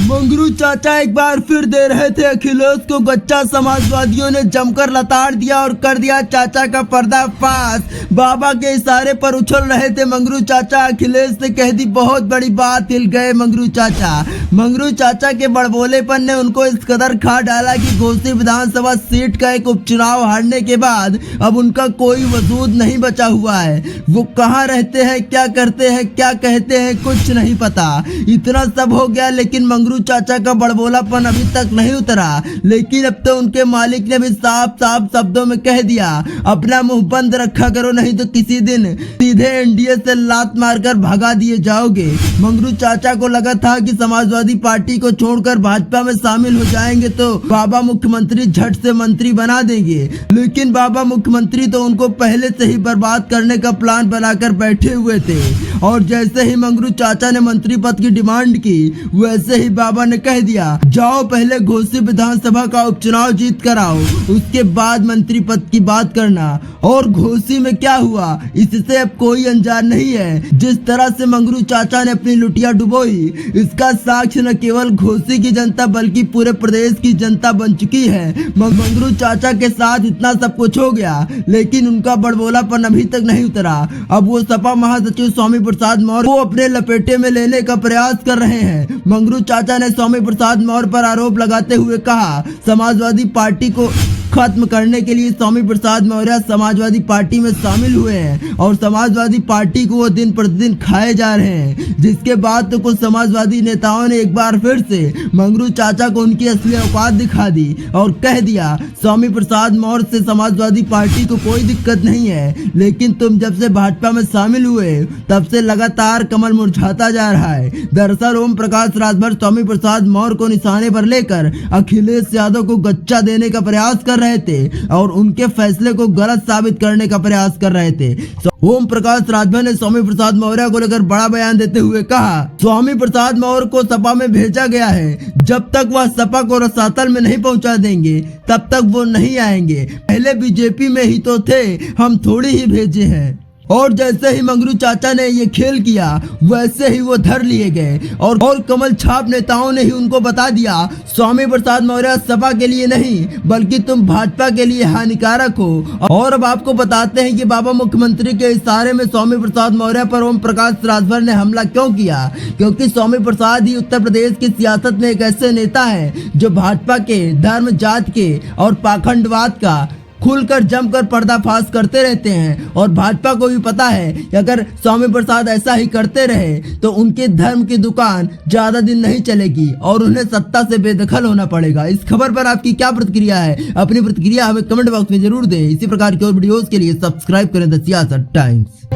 मंगरू चाचा एक बार फिर दे रहे थे अखिलेश को गच्चा। समाजवादियों ने जमकर लताड़ दिया और कर दिया चाचा का पर्दाफाश। बाबा के इशारे पर उछल रहे थे मंगरू चाचा। अखिलेश ने कह दी बहुत बड़ी बात, हिल गए मंगरू चाचा। मंगरू चाचा के बड़बोलेपन ने उनको इस कदर खा डाला कि घोसी विधानसभा सीट का एक उपचुनाव हारने के बाद अब उनका कोई वजूद नहीं बचा हुआ है। वो कहाँ रहते हैं, क्या करते हैं, क्या कहते हैं, कुछ नहीं पता। इतना सब हो गया लेकिन मंगरू चाचा का बड़बोलापन अभी तक नहीं उतरा। लेकिन अब तो उनके मालिक ने भी साफ साफ शब्दों में कह दिया, अपना मुंह बंद रखा करो, नहीं तो किसी दिन सीधे एनडीए से लात मारकर भगा दिए जाओगे। मंगरू चाचा को लगा था कि समाजवादी पार्टी को छोड़कर भाजपा में शामिल हो जाएंगे तो बाबा मुख्यमंत्री झट से मंत्री बना देंगे। लेकिन बाबा मुख्यमंत्री तो उनको पहले से ही बर्बाद करने का प्लान बनाकर बैठे हुए थे। और जैसे ही मंगरू चाचा ने मंत्री पद की डिमांड की, वैसे ही बाबा ने कह दिया, जाओ पहले घोसी विधानसभा का उपचुनाव जीत कर आओ, उसके बाद मंत्री पद की बात करना। और घोसी में क्या हुआ इससे अब कोई अनजान नहीं है। जिस तरह से मंगरू चाचा ने अपनी लुटिया डुबोई, इसका साक्ष्य न केवल घोसी की जनता बल्कि पूरे प्रदेश की जनता बन चुकी है। मंगरू चाचा के साथ इतना सब कुछ हो गया लेकिन उनका बड़बोलापन अभी तक नहीं उतरा। अब वो सपा महासचिव स्वामी प्रसाद मौर्य को अपने लपेटे में लेने का प्रयास कर रहे हैं। मंगरू चाचा ने स्वामी प्रसाद मौर्य पर आरोप लगाते हुए कहा, समाजवादी पार्टी को खत्म करने के लिए स्वामी प्रसाद मौर्य समाजवादी पार्टी में शामिल हुए हैं और समाजवादी पार्टी को वो दिन प्रतिदिन खाए जा रहे हैं। जिसके बाद तो कुछ समाजवादी नेताओं ने एक बार फिर से मंगरू चाचा को उनकी असली औकात दिखा दी और कह दिया, स्वामी प्रसाद मौर्य से समाजवादी पार्टी को कोई दिक्कत नहीं है, लेकिन तुम जब से भाजपा में शामिल हुए तब से लगातार कमल मुरझाता जा रहा है। दरअसल ओम प्रकाश राजभर स्वामी प्रसाद मौर्य को निशाने पर लेकर अखिलेश यादव को गच्चा देने का प्रयास कर रहे थे और उनके फैसले को गलत साबित करने का प्रयास कर रहे थे। ओम प्रकाश राजभर ने स्वामी प्रसाद मौर्य को लेकर बड़ा बयान देते हुए कहा, स्वामी प्रसाद मौर्य को सपा में भेजा गया है, जब तक वह सपा को रसातल में नहीं पहुंचा देंगे तब तक वो नहीं आएंगे। पहले बीजेपी में ही तो थे, हम थोड़ी ही भेजे हैं। और जैसे ही मंगरू चाचा ने ये खेल किया वैसे ही वो धर लिए गए और कमल छाप नेताओं ने ही उनको बता दिया, स्वामी प्रसाद मौर्य सपा के लिए नहीं बल्कि तुम भाजपा के लिए हानिकारक हो। और अब आपको बताते हैं कि बाबा मुख्यमंत्री के इशारे में स्वामी प्रसाद मौर्य पर ओम प्रकाश राजभर ने हमला क्यों किया। क्योंकि स्वामी प्रसाद ही उत्तर प्रदेश की सियासत में एक ऐसे नेता है जो भाजपा के धर्म, जात के और पाखंडवाद का खुलकर जमकर पर्दाफाश करते रहते हैं। और भाजपा को भी पता है कि अगर स्वामी प्रसाद ऐसा ही करते रहे तो उनके धर्म की दुकान ज्यादा दिन नहीं चलेगी और उन्हें सत्ता से बेदखल होना पड़ेगा। इस खबर पर आपकी क्या प्रतिक्रिया है? अपनी प्रतिक्रिया हमें कमेंट बॉक्स में जरूर दें। इसी प्रकार की और वीडियोस के लिए सब्सक्राइब करें द सियासत टाइम्स।